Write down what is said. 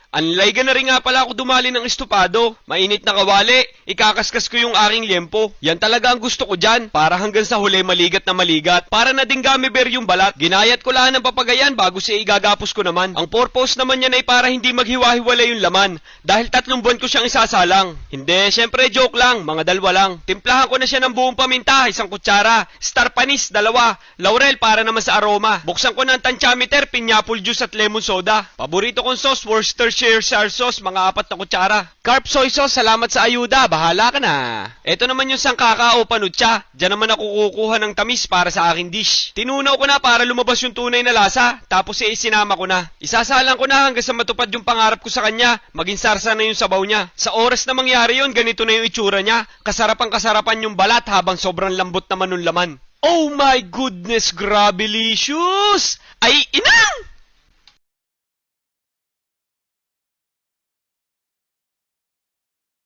Anlayga na rin nga pala ako dumali ng estupado. Mainit na kawali, ikakaskas ko yung aking liempo. Yan talaga ang gusto ko dyan, para hanggang sa huli maligat na maligat. Para na din gamiber yung balat. Ginayat ko lang ng papagayan bago siya igagapos ko naman. Ang purpose naman yan ay para hindi maghiwa-hiwalay yung laman. Dahil 3 buwan ko siyang isasalang. Hindi, syempre joke lang, mga dalwa lang. Timplahan ko na siya ng buong paminta, 1 kutsara. Star panis, 2. Laurel para naman sa aroma. Buksan ko ng tantiameter, pineapple juice at lemon soda. Paborito kong sauce, Worcestershire sauce, mga 4 na kutsara. Carp soy sauce, salamat sa ayuda, bahala ka na. Ito naman yung sangkaka o panutsa. Diyan naman ako kukuha ng tamis para sa aking dish. Tinunaw ko na para lumabas yung tunay na lasa, tapos isinama ko na. Isasalang ko na hanggang sa matupad yung pangarap ko sa kanya, maging sarsa na yung sabaw niya. Sa oras na mangyari yun, ganito na yung itsura niya. Kasarapan yung balat habang sobrang lambot naman yung laman. Oh my goodness, grabilicious! Ay, inang!